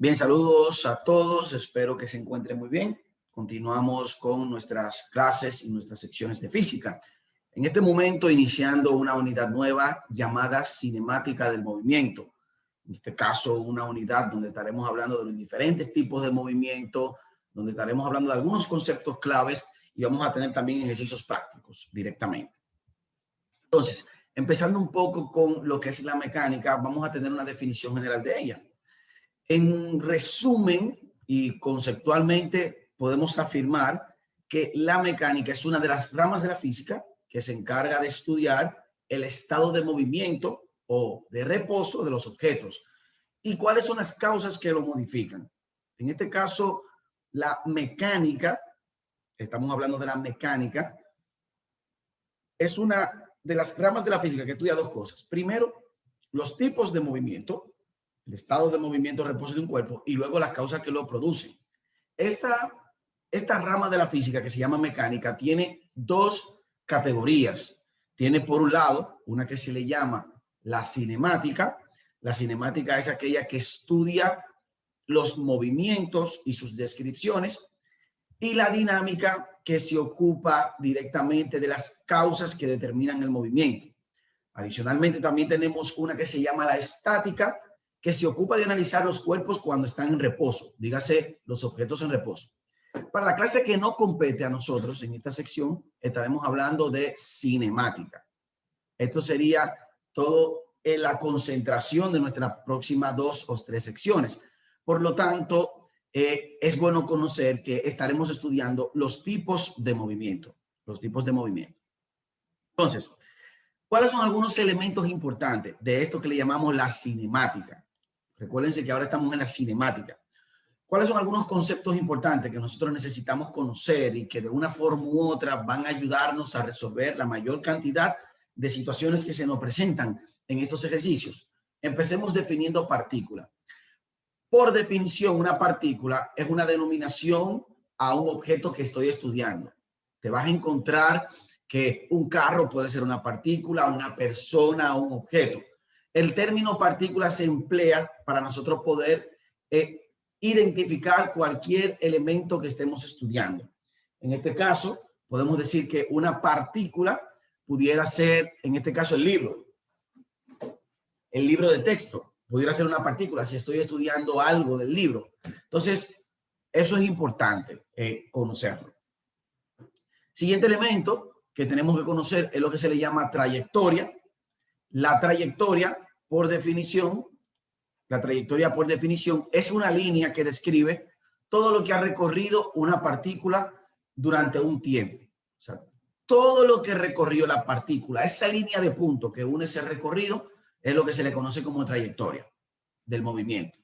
Bien, saludos a todos. Espero que se encuentren muy bien. Continuamos con nuestras clases y nuestras secciones de física. En este momento iniciando una unidad nueva llamada cinemática del movimiento. En este caso, una unidad donde estaremos hablando de los diferentes tipos de movimiento, donde estaremos hablando de algunos conceptos claves y vamos a tener también ejercicios prácticos directamente. Entonces, empezando un poco con lo que es la mecánica, vamos a tener una definición general de ella. En resumen y conceptualmente podemos afirmar que la mecánica es una de las ramas de la física que se encarga de estudiar el estado de movimiento o de reposo de los objetos y cuáles son las causas que lo modifican. En este caso, la mecánica, estamos hablando de la mecánica, es una de las ramas de la física que estudia dos cosas. Primero, los tipos de movimiento, el estado de movimiento, reposo de un cuerpo, y luego las causas que lo producen. Esta rama de la física que se llama mecánica tiene dos categorías. Tiene por un lado una que se le llama la cinemática. La cinemática es aquella que estudia los movimientos y sus descripciones, y la dinámica que se ocupa directamente de las causas que determinan el movimiento. Adicionalmente también tenemos una que se llama la estática, que se ocupa de analizar los cuerpos cuando están en reposo, dígase los objetos en reposo. Para la clase que no compete a nosotros en esta sección, estaremos hablando de cinemática. Esto sería todo en la concentración de nuestras próximas 2 o 3 secciones. Por lo tanto, es bueno conocer que estaremos estudiando los tipos de movimiento, Entonces, ¿cuáles son algunos elementos importantes de esto que le llamamos la cinemática? Recuérdense que ahora estamos en la cinemática. ¿Cuáles son algunos conceptos importantes que nosotros necesitamos conocer y que de una forma u otra van a ayudarnos a resolver la mayor cantidad de situaciones que se nos presentan en estos ejercicios? Empecemos definiendo partícula. Por definición, una partícula es una denominación a un objeto que estoy estudiando. Te vas a encontrar que un carro puede ser una partícula, una persona o un objeto. El término partícula se emplea para nosotros poder identificar cualquier elemento que estemos estudiando. En este caso, podemos decir que una partícula pudiera ser, en este caso, el libro de texto. Pudiera ser una partícula si estoy estudiando algo del libro. Entonces, eso es importante conocerlo. Siguiente elemento que tenemos que conocer es lo que se le llama trayectoria. La trayectoria, por definición, es una línea que describe todo lo que ha recorrido una partícula durante un tiempo. O sea, todo lo que recorrió la partícula, esa línea de punto que une ese recorrido, es lo que se le conoce como trayectoria del movimiento.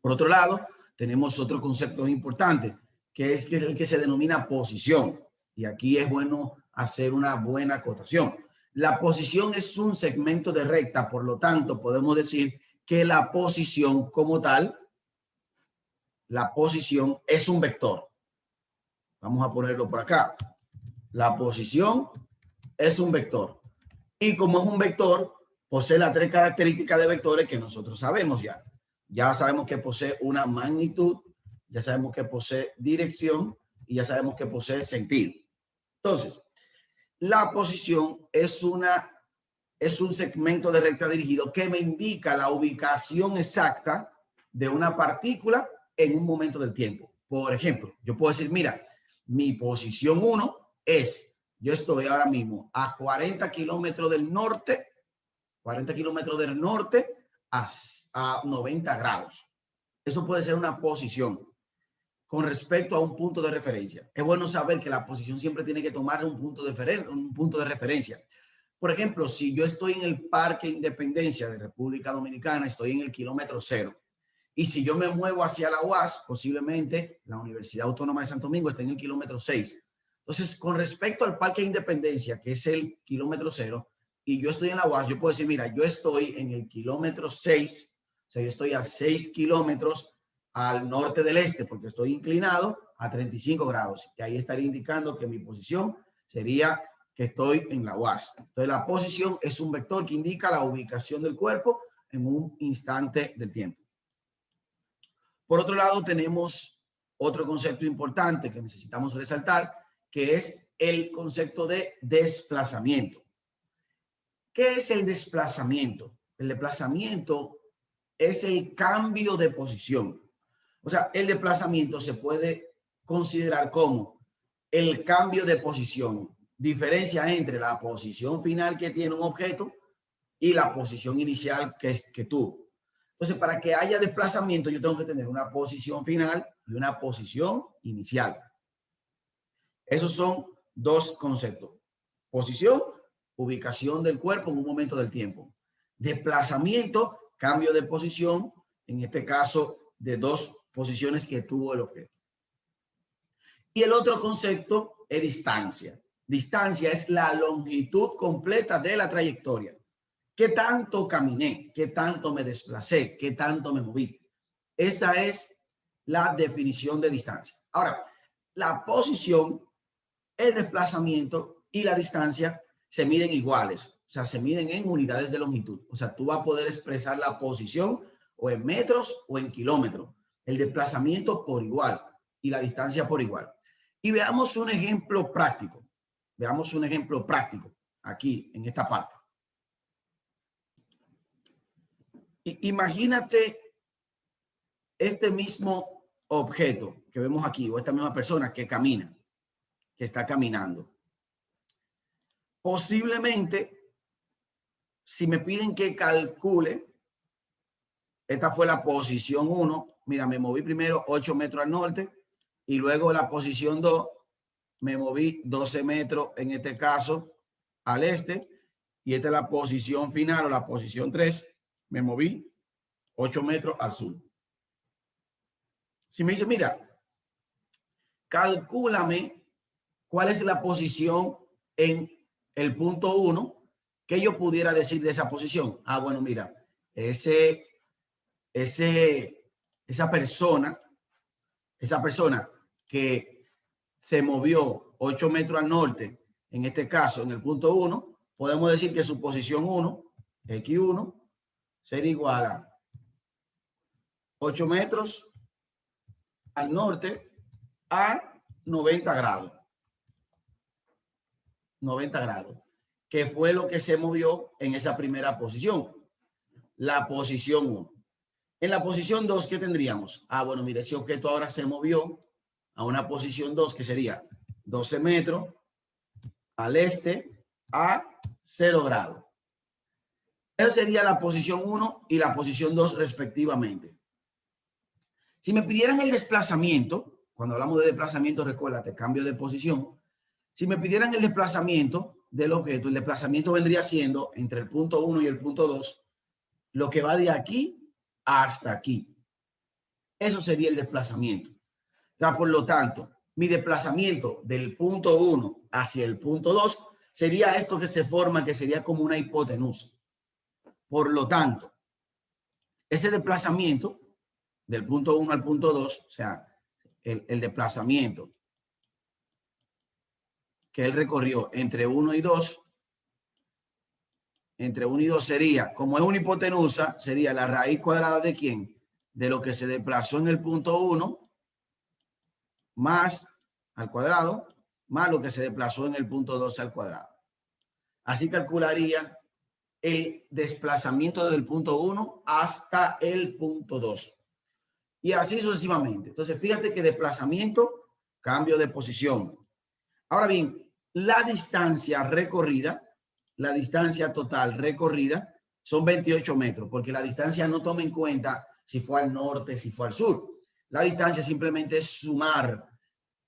Por otro lado, tenemos otro concepto importante, que es el que se denomina posición. Y aquí es bueno hacer una buena acotación. La posición es un segmento de recta, por lo tanto, podemos decir que la posición como tal, la posición es un vector. Vamos a ponerlo por acá. La posición es un vector. Y como es un vector, posee las 3 características de vectores que nosotros sabemos ya. Ya sabemos que posee una magnitud, ya sabemos que posee dirección y ya sabemos que posee sentido. Entonces, la posición es un segmento de recta dirigido que me indica la ubicación exacta de una partícula en un momento del tiempo. Por ejemplo, yo puedo decir, mira, mi posición 1 es, yo estoy ahora mismo a 40 kilómetros del norte a 90 grados. Eso puede ser una posición con respecto a un punto de referencia. Es bueno saber que la posición siempre tiene que tomar un punto de referencia. Por ejemplo, si yo estoy en el Parque Independencia de República Dominicana, estoy en el kilómetro 0. Y si yo me muevo hacia la UAS, posiblemente la Universidad Autónoma de Santo Domingo está en el kilómetro 6. Entonces, con respecto al Parque Independencia, que es el kilómetro 0, y yo estoy en la UAS, yo puedo decir, mira, yo estoy en el kilómetro 6, o sea, yo estoy a 6 kilómetros al norte del este, porque estoy inclinado a 35 grados. Y ahí estaría indicando que mi posición sería que estoy en la UAS. Entonces, la posición es un vector que indica la ubicación del cuerpo en un instante del tiempo. Por otro lado, tenemos otro concepto importante que necesitamos resaltar, que es el concepto de desplazamiento. ¿Qué es el desplazamiento? El desplazamiento es el cambio de posición. O sea, el desplazamiento se puede considerar como el cambio de posición, diferencia entre la posición final que tiene un objeto y la posición inicial que tuvo. Entonces, para que haya desplazamiento, yo tengo que tener una posición final y una posición inicial. Esos son dos conceptos. Posición, ubicación del cuerpo en un momento del tiempo. Desplazamiento, cambio de posición, en este caso de dos posiciones que tuvo el objeto. Y el otro concepto es distancia. Distancia es la longitud completa de la trayectoria. ¿Qué tanto caminé? ¿Qué tanto me desplacé? ¿Qué tanto me moví? Esa es la definición de distancia. Ahora, la posición, el desplazamiento y la distancia se miden iguales. O sea, se miden en unidades de longitud. O sea, tú vas a poder expresar la posición o en metros o en kilómetros. El desplazamiento por igual y la distancia por igual. Y veamos un ejemplo práctico. Veamos un ejemplo práctico aquí en esta parte. Imagínate este mismo objeto que vemos aquí, o esta misma persona que camina, que está caminando. Posiblemente, si me piden que calcule, esta fue la posición 1. Mira, me moví primero 8 metros al norte y luego la posición 2, me moví 12 metros, en este caso, al este. Y esta es la posición final o la posición 3. Me moví 8 metros al sur. Si me dice, mira, calcúlame cuál es la posición en el punto 1, que yo pudiera decir de esa posición. Ah, bueno, mira, esa persona que se movió 8 metros al norte, en este caso, en el punto 1, podemos decir que su posición 1, X1, sería igual a 8 metros al norte a 90 grados. 90 grados, que fue lo que se movió en esa primera posición, la posición 1. En la posición 2, ¿qué tendríamos? Ah, bueno, mire, ese objeto ahora se movió a una posición 2, que sería 12 metros al este a 0 grados. Esa sería la posición 1 y la posición 2 respectivamente. Si me pidieran el desplazamiento, cuando hablamos de desplazamiento, recuérdate, cambio de posición. Si me pidieran el desplazamiento del objeto, el desplazamiento vendría siendo entre el punto 1 y el punto 2, lo que va de aquí hasta aquí. Eso sería el desplazamiento. O sea, por lo tanto, mi desplazamiento del punto 1 hacia el punto 2 sería esto que se forma, que sería como una hipotenusa. Por lo tanto, ese desplazamiento del punto 1 al punto 2, o sea, el desplazamiento que él recorrió entre 1 y 2, sería, como es una hipotenusa, sería la raíz cuadrada de ¿quién? De lo que se desplazó en el punto 1 más al cuadrado, más lo que se desplazó en el punto 2 al cuadrado. Así calcularía el desplazamiento del punto 1 hasta el punto 2. Y así sucesivamente. Entonces, fíjate que desplazamiento, cambio de posición. Ahora bien, la distancia recorrida, la distancia total recorrida son 28 metros, porque la distancia no toma en cuenta si fue al norte, si fue al sur. La distancia simplemente es sumar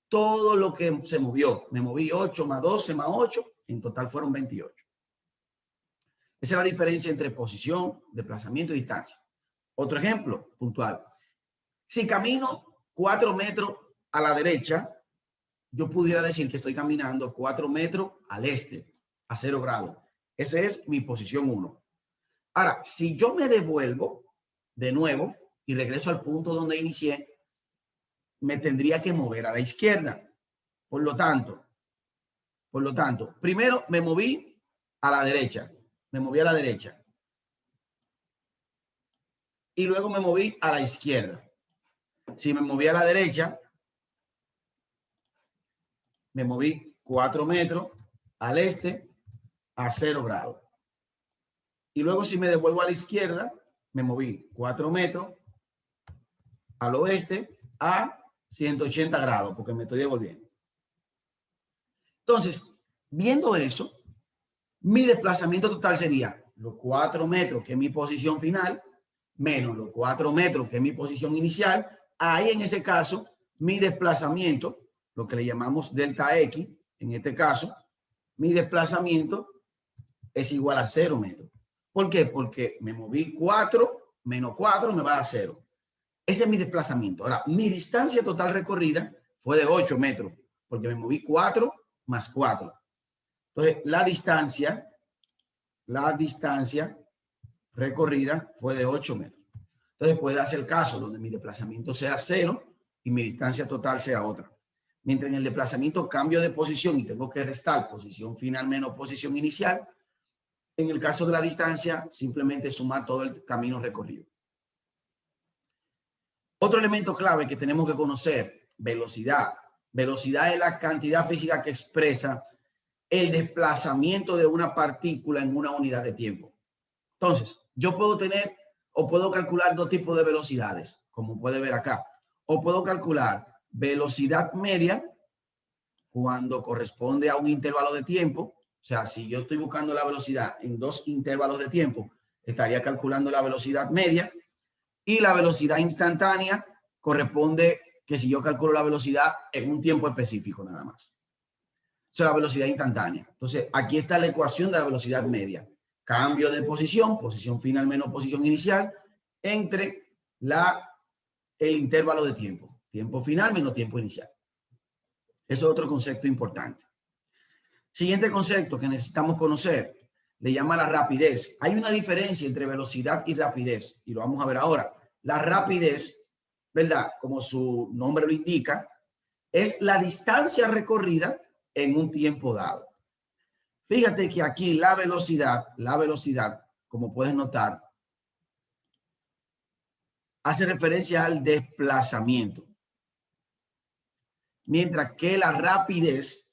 todo lo que se movió. Me moví 8 más 12 más 8, en total fueron 28. Esa es la diferencia entre posición, desplazamiento y distancia. Otro ejemplo puntual. Si camino 4 metros a la derecha, yo pudiera decir que estoy caminando 4 metros al este, a 0 grados. Esa es mi posición 1. Ahora, si yo me devuelvo de nuevo y regreso al punto donde inicié, me tendría que mover a la izquierda. Por lo tanto, primero me moví a la derecha. Me moví a la derecha. Y luego me moví a la izquierda. Si me moví a la derecha, me moví 4 metros al este a 0 grados. Y luego si me devuelvo a la izquierda, me moví 4 metros al oeste a 180 grados, porque me estoy devolviendo. Entonces, viendo eso, mi desplazamiento total sería los 4 metros, que es mi posición final, menos los 4 metros, que es mi posición inicial. Ahí, en ese caso, mi desplazamiento, lo que le llamamos delta X, en este caso, mi desplazamiento es igual a 0 metros. ¿Por qué? Porque me moví 4 menos 4 me va a dar 0. Ese es mi desplazamiento. Ahora, mi distancia total recorrida fue de 8 metros, porque me moví 4 más 4. Entonces, la distancia recorrida fue de 8 metros. Entonces, puede darse el caso donde mi desplazamiento sea 0 y mi distancia total sea otra. Mientras en el desplazamiento cambio de posición y tengo que restar posición final menos posición inicial, en el caso de la distancia, simplemente sumar todo el camino recorrido. Otro elemento clave que tenemos que conocer, velocidad. Velocidad es la cantidad física que expresa el desplazamiento de una partícula en una unidad de tiempo. Entonces, yo puedo tener o puedo calcular dos tipos de velocidades, como puede ver acá. O puedo calcular velocidad media cuando corresponde a un intervalo de tiempo. O sea, si yo estoy buscando la velocidad en dos intervalos de tiempo, estaría calculando la velocidad media. Y la velocidad instantánea corresponde que si yo calculo la velocidad en un tiempo específico nada más. O sea, la velocidad instantánea. Entonces, aquí está la ecuación de la velocidad media. Cambio de posición, posición final menos posición inicial, entre el intervalo de tiempo. Tiempo final menos tiempo inicial. Eso es otro concepto importante. Siguiente concepto que necesitamos conocer, le llama la rapidez. Hay una diferencia entre velocidad y rapidez, y lo vamos a ver ahora. La rapidez, ¿verdad? Como su nombre lo indica, es la distancia recorrida en un tiempo dado. Fíjate que aquí la velocidad, como puedes notar, hace referencia al desplazamiento. Mientras que la rapidez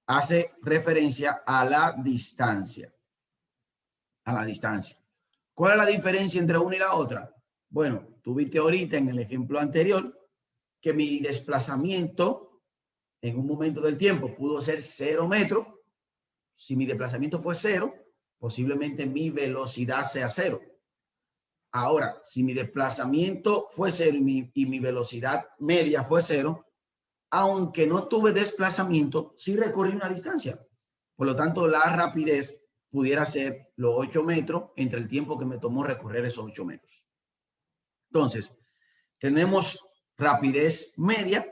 hace referencia a la distancia. A la distancia. ¿Cuál es la diferencia entre una y la otra? Bueno, tú viste ahorita en el ejemplo anterior que mi desplazamiento en un momento del tiempo pudo ser 0 metros. Si mi desplazamiento fue 0, posiblemente mi velocidad sea 0. Ahora, si mi desplazamiento fue 0 y mi velocidad media fue 0, aunque no tuve desplazamiento, sí recorrí una distancia. Por lo tanto, la rapidez pudiera ser los 8 metros entre el tiempo que me tomó recorrer esos 8 metros. Entonces, tenemos rapidez media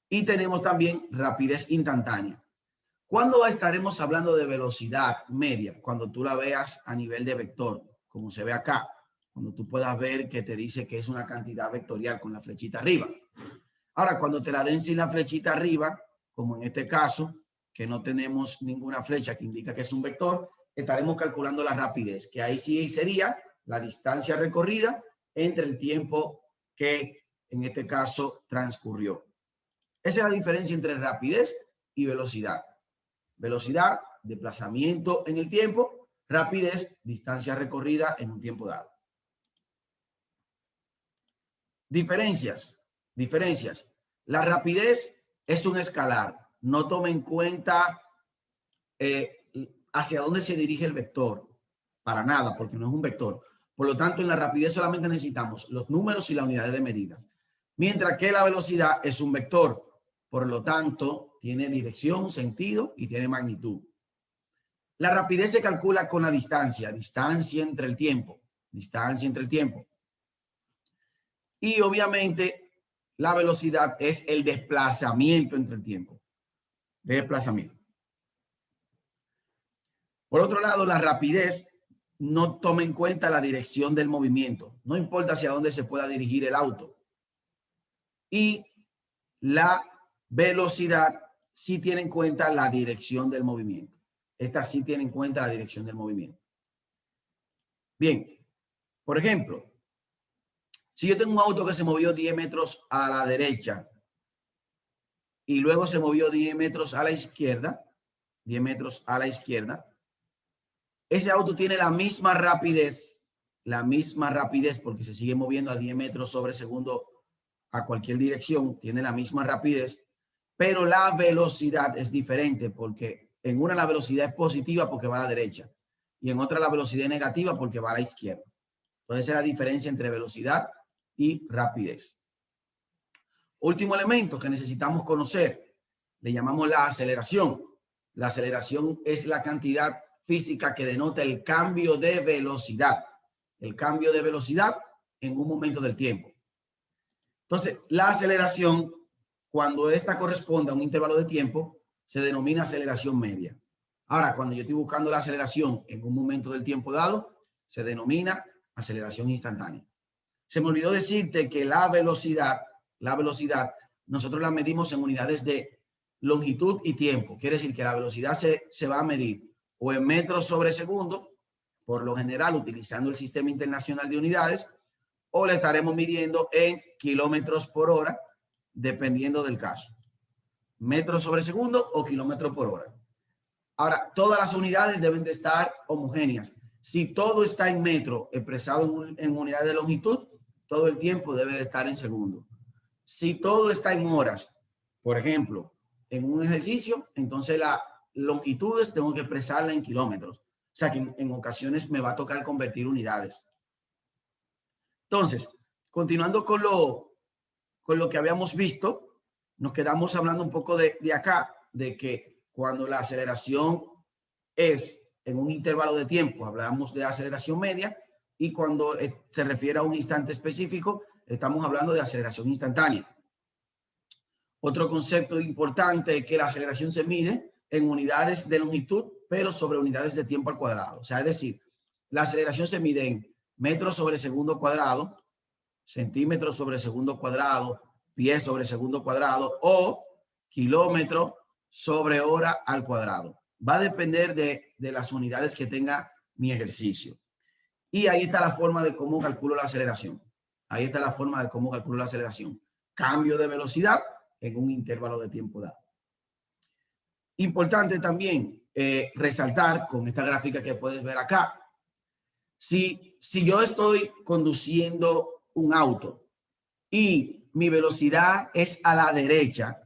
y tenemos también rapidez instantánea. ¿Cuándo estaremos hablando de velocidad media? Cuando tú la veas a nivel de vector, como se ve acá. Cuando tú puedas ver que te dice que es una cantidad vectorial con la flechita arriba. Ahora, cuando te la den sin la flechita arriba, como en este caso, que no tenemos ninguna flecha que indica que es un vector, estaremos calculando la rapidez, que ahí sí sería la distancia recorrida entre el tiempo que en este caso transcurrió. Esa es la diferencia entre rapidez y velocidad. Velocidad, desplazamiento en el tiempo; rapidez, distancia recorrida en un tiempo dado. Diferencias. La rapidez es un escalar. No toma en cuenta hacia dónde se dirige el vector. Para nada, porque no es un vector. Por lo tanto, en la rapidez solamente necesitamos los números y las unidades de medidas. Mientras que la velocidad es un vector. Por lo tanto, tiene dirección, sentido y tiene magnitud. La rapidez se calcula con la distancia entre el tiempo. Y obviamente la velocidad es el desplazamiento entre el tiempo. Desplazamiento. Por otro lado, la rapidez no toma en cuenta la dirección del movimiento. No importa hacia dónde se pueda dirigir el auto. Y la velocidad sí tiene en cuenta la dirección del movimiento. Esta sí tiene en cuenta la dirección del movimiento. Bien, por ejemplo, Si yo tengo un auto que se movió 10 metros a la derecha y luego se movió 10 metros a la izquierda, 10 metros a la izquierda, ese auto tiene la misma rapidez porque se sigue moviendo a 10 metros sobre segundo a cualquier dirección, tiene la misma rapidez, pero la velocidad es diferente porque en una la velocidad es positiva porque va a la derecha y en otra la velocidad es negativa porque va a la izquierda. Entonces, esa es la diferencia entre velocidad y rapidez. Último elemento que necesitamos conocer, le llamamos la aceleración. La aceleración es la cantidad física que denota el cambio de velocidad. El cambio de velocidad en un momento del tiempo. Entonces, la aceleración, cuando esta corresponde a un intervalo de tiempo, se denomina aceleración media. Ahora, cuando yo estoy buscando la aceleración en un momento del tiempo dado, se denomina aceleración instantánea. Se me olvidó decirte que la velocidad, nosotros la medimos en unidades de longitud y tiempo. Quiere decir que la velocidad se va a medir o en metros sobre segundo, por lo general utilizando el Sistema Internacional de Unidades, o le estaremos midiendo en kilómetros por hora, dependiendo del caso. Metros sobre segundo o kilómetros por hora. Ahora, todas las unidades deben de estar homogéneas. Si todo está en metro expresado en unidades de longitud, todo el tiempo debe de estar en segundo. Si todo está en horas, por ejemplo, en un ejercicio, entonces las longitudes tengo que expresarla en kilómetros. O sea que en ocasiones me va a tocar convertir unidades. Entonces, continuando con lo que habíamos visto, nos quedamos hablando un poco de acá, de que cuando la aceleración es en un intervalo de tiempo, hablamos de aceleración media, y cuando se refiere a un instante específico, estamos hablando de aceleración instantánea. Otro concepto importante es que la aceleración se mide en unidades de longitud, pero sobre unidades de tiempo al cuadrado. O sea, es decir, la aceleración se mide en metros sobre segundo cuadrado, centímetros sobre segundo cuadrado, pies sobre segundo cuadrado o kilómetro sobre hora al cuadrado. Va a depender de las unidades que tenga mi ejercicio. Y ahí está la forma de cómo calculo la aceleración. Ahí está la forma de cómo calculo la aceleración. Cambio de velocidad en un intervalo de tiempo dado. Importante también resaltar con esta gráfica que puedes ver acá. Si yo estoy conduciendo un auto y mi velocidad es a la derecha,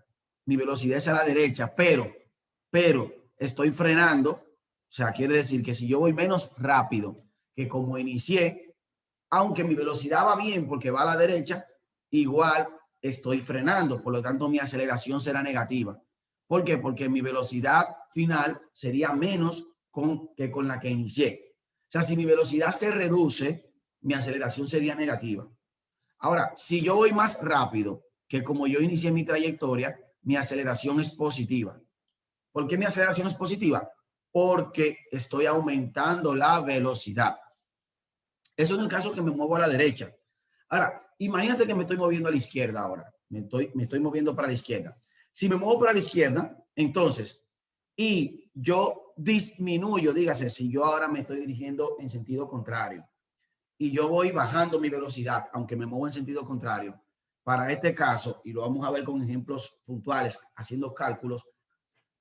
pero estoy frenando, o sea, quiere decir que si yo voy menos rápido que como inicié, aunque mi velocidad va bien porque va a la derecha, igual estoy frenando, por lo tanto mi aceleración será negativa. ¿Por qué? Porque mi velocidad final sería menos que con la que inicié. O sea, si mi velocidad se reduce, mi aceleración sería negativa. Ahora, si yo voy más rápido que como yo inicié mi trayectoria, mi aceleración es positiva. ¿Por qué mi aceleración es positiva? Porque estoy aumentando la velocidad. Eso es en el caso que me muevo a la derecha. Ahora, imagínate que me estoy moviendo a la izquierda ahora. Me estoy moviendo para la izquierda. Si me muevo para la izquierda, entonces, y yo disminuyo, dígase, si yo ahora me estoy dirigiendo en sentido contrario y yo voy bajando mi velocidad, aunque me muevo en sentido contrario, para este caso, y lo vamos a ver con ejemplos puntuales, haciendo cálculos,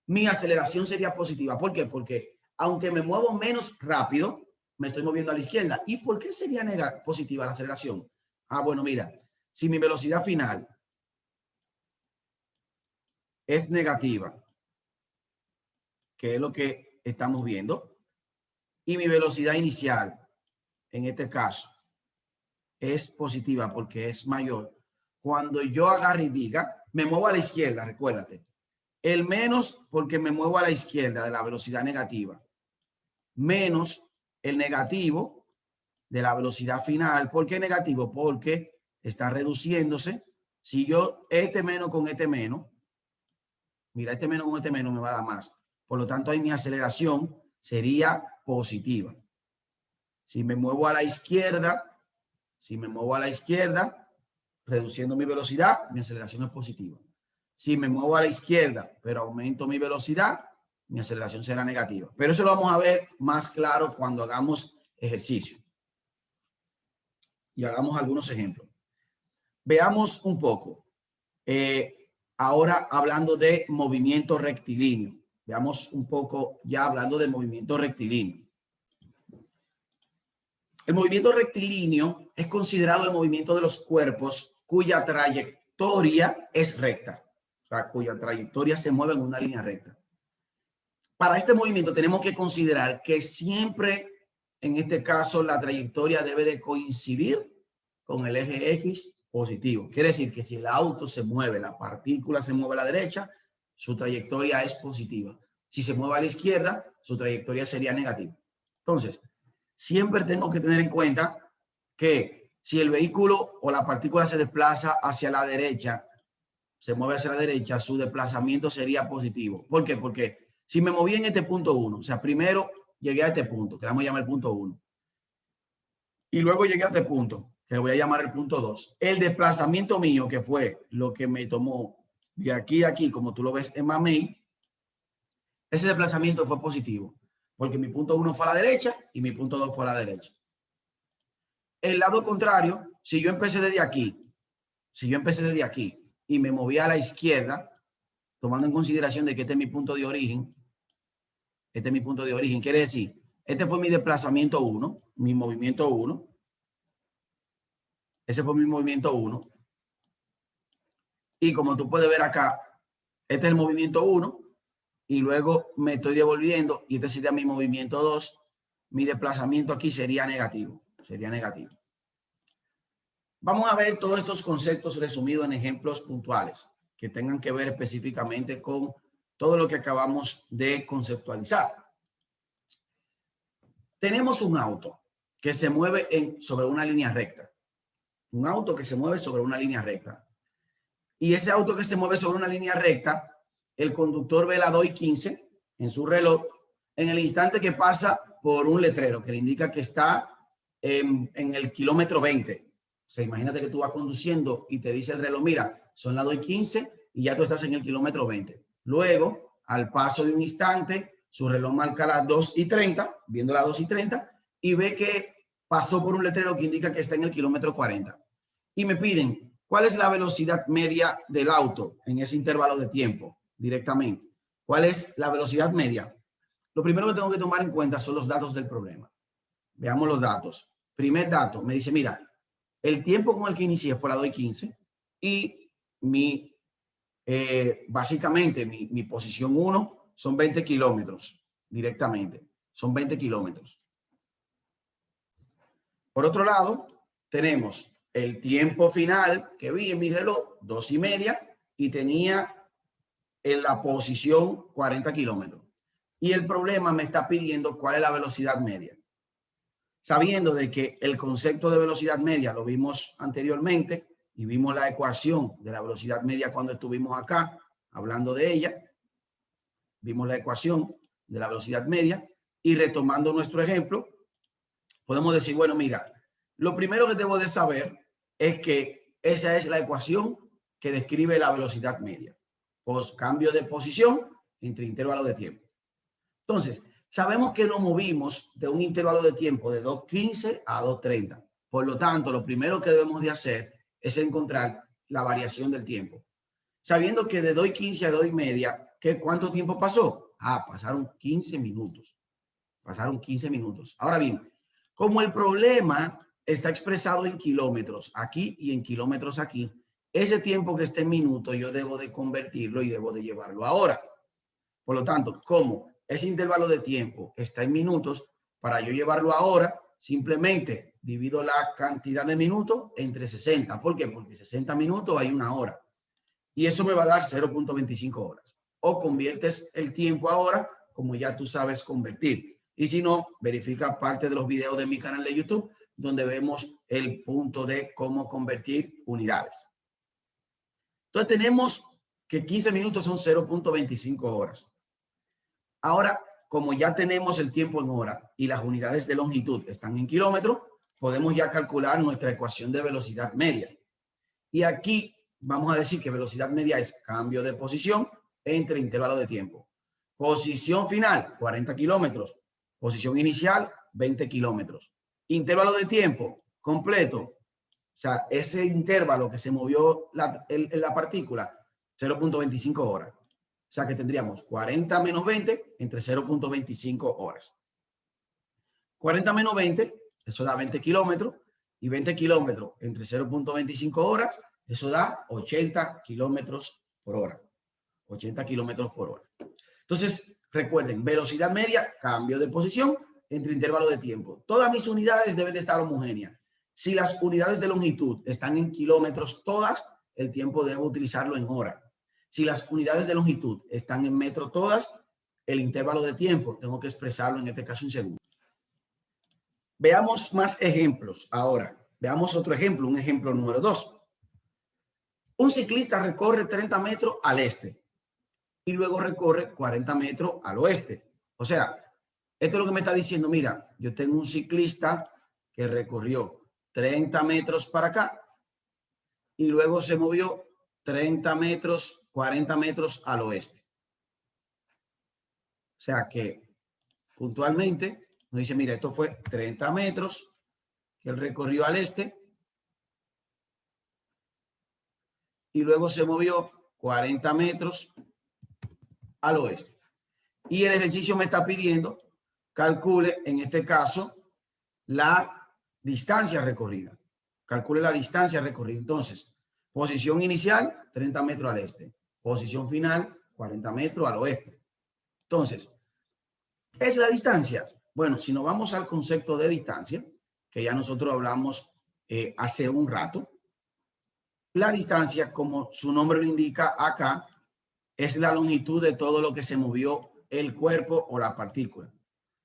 mi aceleración sería positiva. ¿Por qué? Porque aunque me muevo menos rápido, me estoy moviendo a la izquierda. ¿Y por qué sería positiva la aceleración? Ah, bueno, mira, si mi velocidad final es negativa, que es lo que estamos viendo, y mi velocidad inicial, en este caso, es positiva porque es mayor, cuando yo agarre y diga, me muevo a la izquierda, recuérdate, el menos porque me muevo a la izquierda de la velocidad negativa, menos el negativo de la velocidad final. ¿Por qué negativo? Porque está reduciéndose. Si yo este menos con este menos, mira, este menos con este menos me va a dar más. Por lo tanto, ahí mi aceleración sería positiva. Si me muevo a la izquierda, reduciendo mi velocidad, mi aceleración es positiva. Si me muevo a la izquierda, pero aumento mi velocidad, mi aceleración será negativa. Pero eso lo vamos a ver más claro cuando hagamos ejercicio. Y hagamos algunos ejemplos. Veamos un poco. Ahora hablando de movimiento rectilíneo. Veamos un poco ya hablando de movimiento rectilíneo. El movimiento rectilíneo es considerado el movimiento de los cuerpos cuya trayectoria es recta. O sea, cuya trayectoria se mueve en una línea recta. Para este movimiento tenemos que considerar que siempre, en este caso, la trayectoria debe de coincidir con el eje X positivo. Quiere decir que si el auto se mueve, la partícula se mueve a la derecha, su trayectoria es positiva. Si se mueve a la izquierda, su trayectoria sería negativa. Entonces, siempre tengo que tener en cuenta que si el vehículo o la partícula se desplaza hacia la derecha, se mueve hacia la derecha, su desplazamiento sería positivo. ¿Por qué? Porque si me moví en este punto 1, o sea, primero llegué a este punto, que vamos a llamar el punto 1, y luego llegué a este punto, que voy a llamar el punto 2. El desplazamiento mío, que fue lo que me tomó de aquí a aquí, como tú lo ves en Mamey, ese desplazamiento fue positivo, porque mi punto 1 fue a la derecha y mi punto 2 fue a la derecha. El lado contrario, si yo empecé desde aquí, y me moví a la izquierda, tomando en consideración de que este es mi punto de origen, quiere decir, este fue mi desplazamiento 1, mi movimiento 1, ese fue mi movimiento 1, y como tú puedes ver acá, este es el movimiento 1, y luego me estoy devolviendo, y este sería mi movimiento 2, mi desplazamiento aquí sería negativo, Vamos a ver todos estos conceptos resumidos en ejemplos puntuales que tengan que ver específicamente con todo lo que acabamos de conceptualizar. Tenemos un auto que se mueve sobre una línea recta. Un auto que se mueve sobre una línea recta. Y ese auto que se mueve sobre una línea recta, el conductor ve la 2:15 en su reloj en el instante que pasa por un letrero que le indica que está en el kilómetro 20. O sea, imagínate que tú vas conduciendo y te dice el reloj, mira, son las 2:15 y ya tú estás en el kilómetro 20. Luego, al paso de un instante, su reloj marca las 2:30, viendo las 2:30, y ve que pasó por un letrero que indica que está en el kilómetro 40. Y me piden, ¿cuál es la velocidad media del auto en ese intervalo de tiempo directamente? ¿Cuál es la velocidad media? Lo primero que tengo que tomar en cuenta son los datos del problema. Veamos los datos. Primer dato, me dice, mira, el tiempo con el que inicié fue la 2:15 y básicamente mi posición 1 son 20 kilómetros directamente. Son 20 kilómetros. Por otro lado, tenemos el tiempo final que vi en mi reloj, 2:30, y tenía en la posición 40 kilómetros. Y el problema me está pidiendo cuál es la velocidad media. Sabiendo de que el concepto de velocidad media lo vimos anteriormente y vimos la ecuación de la velocidad media cuando estuvimos acá hablando de ella, vimos la ecuación de la velocidad media y retomando nuestro ejemplo, podemos decir, bueno, mira, lo primero que debo de saber es que esa es la ecuación que describe la velocidad media. Pues cambio de posición entre intervalos de tiempo. Entonces, sabemos que nos movimos de un intervalo de tiempo de 2:15 a 2:30. Por lo tanto, lo primero que debemos de hacer es encontrar la variación del tiempo. Sabiendo que de 2:15 a 2:30, ¿cuánto tiempo pasó? Pasaron 15 minutos. Pasaron 15 minutos. Ahora bien, como el problema está expresado en kilómetros aquí y en kilómetros aquí, ese tiempo que está en minutos yo debo de convertirlo y debo de llevarlo a hora. Por lo tanto, como ese intervalo de tiempo está en minutos, para yo llevarlo a hora, simplemente divido la cantidad de minutos entre 60. ¿Por qué? Porque 60 minutos hay una hora. Y eso me va a dar 0.25 horas. O conviertes el tiempo a hora, como ya tú sabes convertir. Y si no, verifica parte de los videos de mi canal de YouTube, donde vemos el punto de cómo convertir unidades. Entonces tenemos que 15 minutos son 0.25 horas. Ahora, como ya tenemos el tiempo en hora y las unidades de longitud están en kilómetros, podemos ya calcular nuestra ecuación de velocidad media. Y aquí vamos a decir que velocidad media es cambio de posición entre intervalos de tiempo. Posición final, 40 kilómetros. Posición inicial, 20 kilómetros. Intervalo de tiempo completo, sea, ese intervalo que se movió la partícula, 0.25 horas. O sea, que tendríamos 40 menos 20 entre 0.25 horas. 40 menos 20, eso da 20 kilómetros. Y 20 kilómetros entre 0.25 horas, eso da 80 kilómetros por hora. 80 kilómetros por hora. Entonces, recuerden, velocidad media, cambio de posición entre intervalo de tiempo. Todas mis unidades deben de estar homogéneas. Si las unidades de longitud están en kilómetros todas, el tiempo debo utilizarlo en hora. Si las unidades de longitud están en metro todas, el intervalo de tiempo tengo que expresarlo en este caso en segundos. Veamos más ejemplos ahora. Veamos otro ejemplo, un ejemplo número 2. Un ciclista recorre 30 metros al este y luego recorre 40 metros al oeste. O sea, esto es lo que me está diciendo, mira, yo tengo un ciclista que recorrió 30 metros para acá y luego se movió 30 metros, 40 metros al oeste. O sea que puntualmente nos dice, mira, esto fue 30 metros que él recorrió al este y luego se movió 40 metros al oeste. Y el ejercicio me está pidiendo, calcule en este caso la distancia recorrida. Calcule la distancia recorrida. Entonces, posición inicial, 30 metros al este. Posición final, 40 metros al oeste. Entonces, ¿qué es la distancia? Bueno, si nos vamos al concepto de distancia, que ya nosotros hablamos hace un rato, la distancia, como su nombre lo indica acá, es la longitud de todo lo que se movió el cuerpo o la partícula.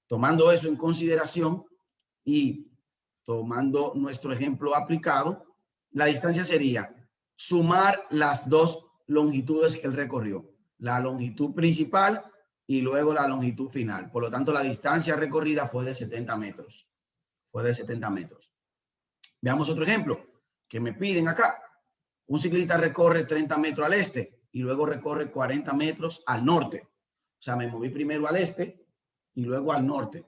Tomando eso en consideración y tomando nuestro ejemplo aplicado, la distancia sería sumar las dos longitudes que él recorrió, la longitud principal y luego la longitud final. Por lo tanto, la distancia recorrida fue de 70 metros. Fue de 70 metros. Veamos otro ejemplo que me piden acá. Un ciclista recorre 30 metros al este y luego recorre 40 metros al norte. O sea, me moví primero al este y luego al norte.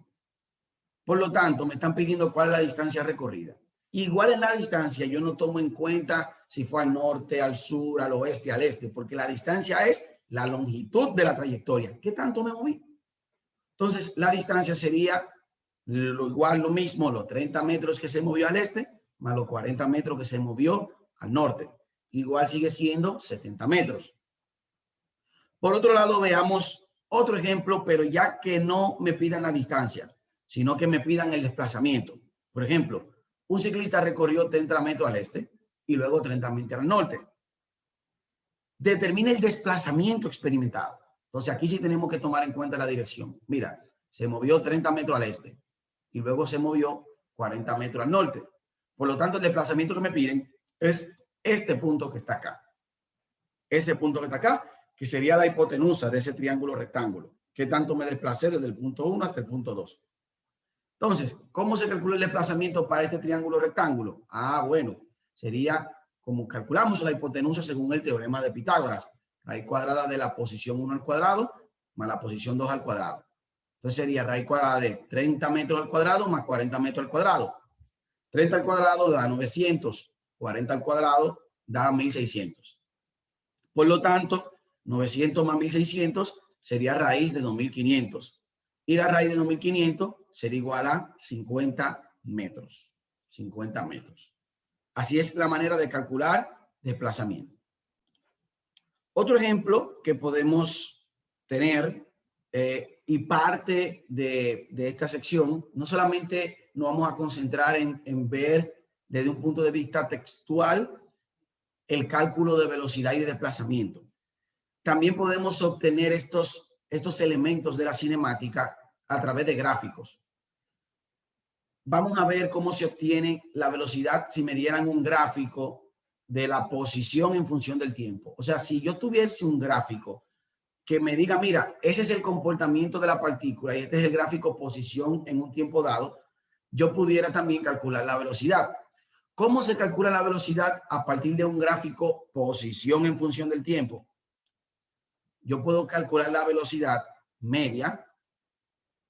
Por lo tanto, me están pidiendo cuál es la distancia recorrida. Igual en la distancia, yo no tomo en cuenta si fue al norte, al sur, al oeste, al este, porque la distancia es la longitud de la trayectoria. ¿Qué tanto me moví? Entonces, la distancia sería lo mismo, los 30 metros que se movió al este, más los 40 metros que se movió al norte. Igual sigue siendo 70 metros. Por otro lado, veamos otro ejemplo, pero ya que no me pidan la distancia, sino que me pidan el desplazamiento. Por ejemplo, un ciclista recorrió 30 metros al este y luego 30 metros al norte. Determina el desplazamiento experimentado. Entonces, aquí sí tenemos que tomar en cuenta la dirección. Mira, se movió 30 metros al este y luego se movió 40 metros al norte. Por lo tanto, el desplazamiento que me piden es este punto que está acá. Ese punto que está acá, que sería la hipotenusa de ese triángulo rectángulo. ¿Qué tanto me desplacé desde el punto 1 hasta el punto 2? Entonces, ¿cómo se calcula el desplazamiento para este triángulo rectángulo? Ah, bueno, sería como calculamos la hipotenusa según el teorema de Pitágoras. Raíz cuadrada de la posición 1 al cuadrado más la posición 2 al cuadrado. Entonces sería raíz cuadrada de 30 metros al cuadrado más 40 metros al cuadrado. 30 al cuadrado da 900, 40 al cuadrado da 1600. Por lo tanto, 900 más 1600 sería raíz de 2500. Y la raíz de 2500 sería igual a 50 metros. 50 metros. Así es la manera de calcular desplazamiento. Otro ejemplo que podemos tener y parte de esta sección, no solamente nos vamos a concentrar en ver desde un punto de vista textual el cálculo de velocidad y de desplazamiento. También podemos obtener estos elementos de la cinemática a través de gráficos. Vamos a ver cómo se obtiene la velocidad si me dieran un gráfico de la posición en función del tiempo. O sea, si yo tuviese un gráfico que me diga, mira, ese es el comportamiento de la partícula y este es el gráfico posición en un tiempo dado, yo pudiera también calcular la velocidad. ¿Cómo se calcula la velocidad a partir de un gráfico posición en función del tiempo? Yo puedo calcular la velocidad media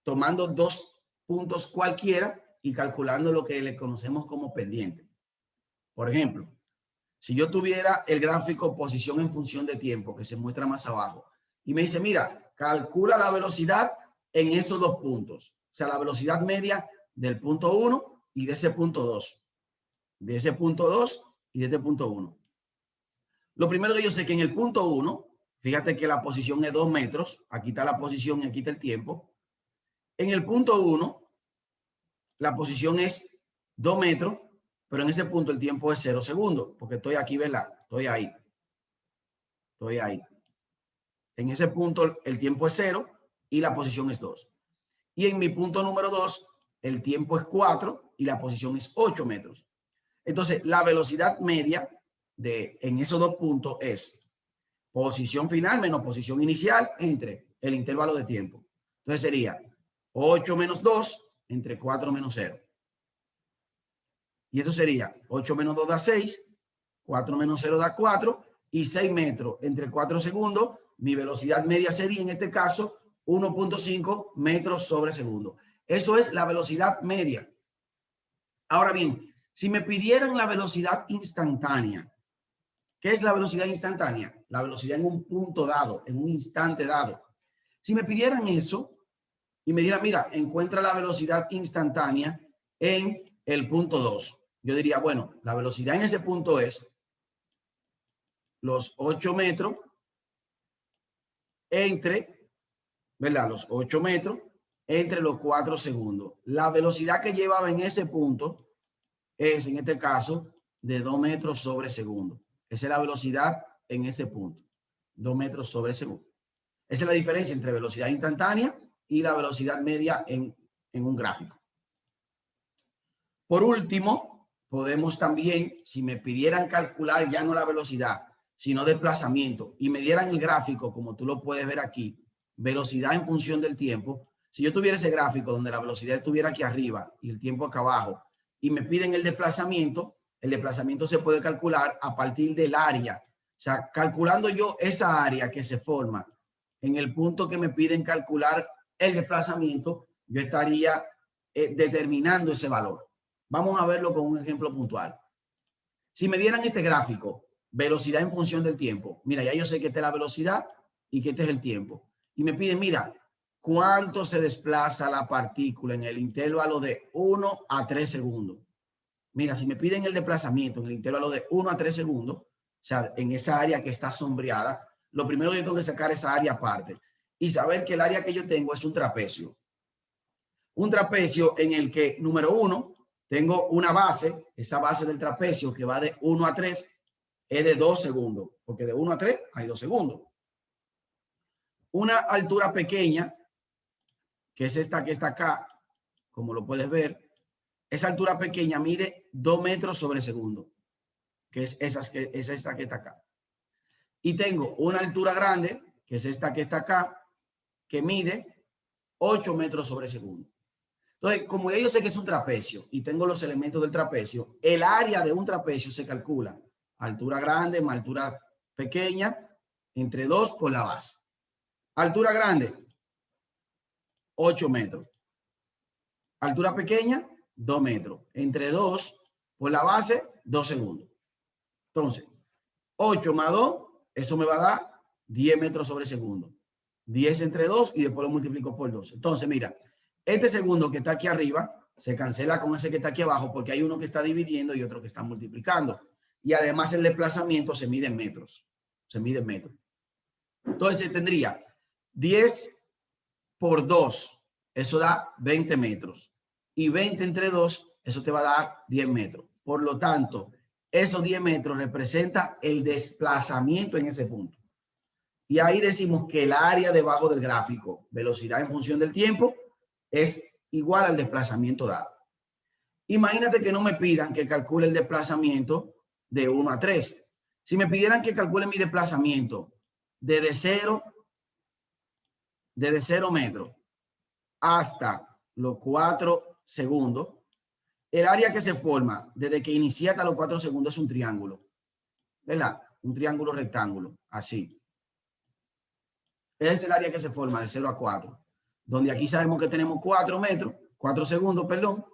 tomando dos puntos cualquiera y calculando lo que le conocemos como pendiente. Por ejemplo, si yo tuviera el gráfico posición en función de tiempo, que se muestra más abajo, y me dice, mira, calcula la velocidad en esos dos puntos. O sea, la velocidad media del punto 1 y de ese punto 2. De ese punto 2 y de este punto 1. Lo primero que yo sé es que en el punto 1, fíjate que la posición es 2 metros. Aquí está la posición y aquí está el tiempo. En el punto 1, la posición es 2 metros, pero en ese punto el tiempo es 0 segundos, porque estoy aquí, ¿verdad? Estoy ahí. Estoy ahí. En ese punto el tiempo es 0 y la posición es 2. Y en mi punto número 2, el tiempo es 4 y la posición es 8 metros. Entonces, la velocidad media en esos dos puntos es posición final menos posición inicial entre el intervalo de tiempo. Entonces sería 8 menos 2 entre 4 menos 0. Y esto sería 8 menos 2 da 6, 4 menos 0 da 4 y 6 metros entre 4 segundos. Mi velocidad media sería en este caso 1.5 metros sobre segundo. Eso es la velocidad media. Ahora bien, si me pidieran la velocidad instantánea, ¿qué es la velocidad instantánea? La velocidad en un punto dado, en un instante dado. Si me pidieran eso y me dieran, mira, encuentra la velocidad instantánea en el punto 2. Yo diría, bueno, la velocidad en ese punto es los 8 metros entre, ¿verdad? Los 8 metros entre los 4 segundos. La velocidad que llevaba en ese punto es, en este caso, de 2 metros sobre segundo. Esa es la velocidad en ese punto, 2 metros sobre segundo. Esa es la diferencia entre velocidad instantánea y la velocidad media en un gráfico. Por último, podemos también, si me pidieran calcular ya no la velocidad, sino desplazamiento, y me dieran el gráfico, como tú lo puedes ver aquí, velocidad en función del tiempo. Si yo tuviera ese gráfico donde la velocidad estuviera aquí arriba y el tiempo acá abajo, y me piden el desplazamiento se puede calcular a partir del área. O sea, calculando yo esa área que se forma en el punto que me piden calcular el desplazamiento, yo estaría determinando ese valor. Vamos a verlo con un ejemplo puntual. Si me dieran este gráfico, velocidad en función del tiempo, mira, ya yo sé que esta es la velocidad y que este es el tiempo. Y me piden, mira, ¿cuánto se desplaza la partícula en el intervalo de 1 a 3 segundos? Mira, si me piden el desplazamiento en el intervalo de 1 a 3 segundos, o sea, en esa área que está sombreada, lo primero que yo tengo que sacar esa área aparte y saber que el área que yo tengo es un trapecio. Un trapecio en el que, número 1, tengo una base, esa base del trapecio que va de 1 a 3 es de 2 segundos, porque de 1 a 3 hay 2 segundos. Una altura pequeña, que es esta que está acá, como lo puedes ver, esa altura pequeña mide 2 metros sobre segundo, que es esta que está acá. Y tengo una altura grande, que es esta que está acá, que mide 8 metros sobre segundo. Entonces, como yo sé que es un trapecio y tengo los elementos del trapecio, el área de un trapecio se calcula altura grande más altura pequeña entre 2 por la base. Altura grande, 8 metros. Altura pequeña, 2 metros. Entre 2 por la base, 2 segundos. Entonces, 8 más 2, eso me va a dar 10 metros sobre segundo. 10 entre 2 y después lo multiplico por 2. Entonces, mira, este segundo que está aquí arriba se cancela con ese que está aquí abajo porque hay uno que está dividiendo y otro que está multiplicando. Y además el desplazamiento se mide en metros. Se mide en metros. Entonces tendría 10 por 2, eso da 20 metros. Y 20 entre 2, eso te va a dar 10 metros. Por lo tanto, esos 10 metros representa el desplazamiento en ese punto. Y ahí decimos que el área debajo del gráfico, velocidad en función del tiempo, es igual al desplazamiento dado. Imagínate que no me pidan que calcule el desplazamiento de 1 a 3. Si me pidieran que calcule mi desplazamiento desde 0 metros hasta los 4 segundos, el área que se forma desde que inicia hasta los 4 segundos es un triángulo, ¿verdad? Un triángulo rectángulo, así. Ese es el área que se forma de 0 a 4, donde aquí sabemos que tenemos 4 metros, 4 segundos, perdón,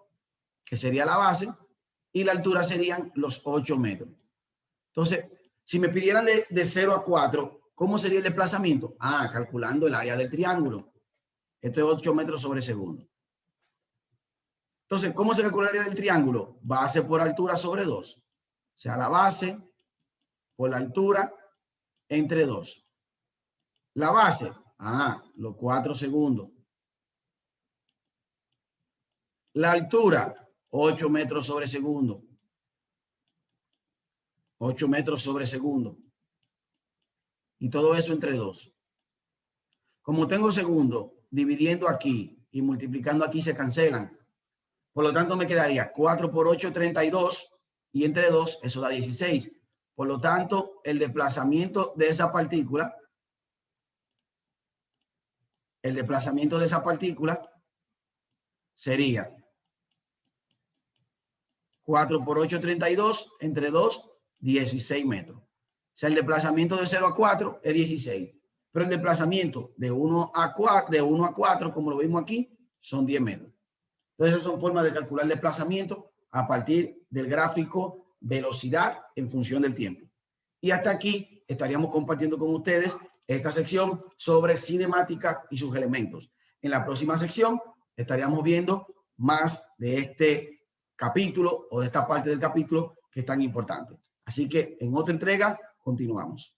que sería la base, y la altura serían los 8 metros. Entonces, si me pidieran de 0 a 4, ¿cómo sería el desplazamiento? Calculando el área del triángulo. Esto es 8 metros sobre segundo. Entonces, ¿cómo se calcula el área del triángulo? Base por altura sobre 2. O sea, la base por la altura entre 2. La base, los 4 segundos. La altura, 8 metros sobre segundo. 8 metros sobre segundo. Y todo eso entre 2. Como tengo segundo, dividiendo aquí y multiplicando aquí se cancelan. Por lo tanto, me quedaría 4 por 8, 32. Y entre 2, eso da 16. Por lo tanto, el desplazamiento de esa partícula, sería 4 por 8, 32. Entre 2, 16 metros. O sea, el desplazamiento de 0 a 4 es 16. Pero el desplazamiento de 1 a 4, como lo vimos aquí, son 10 metros. Entonces, esas son formas de calcular el desplazamiento a partir del gráfico velocidad en función del tiempo. Y hasta aquí estaríamos compartiendo con ustedes esta sección sobre cinemática y sus elementos. En la próxima sección estaríamos viendo más de este capítulo o de esta parte del capítulo que es tan importante. Así que en otra entrega continuamos.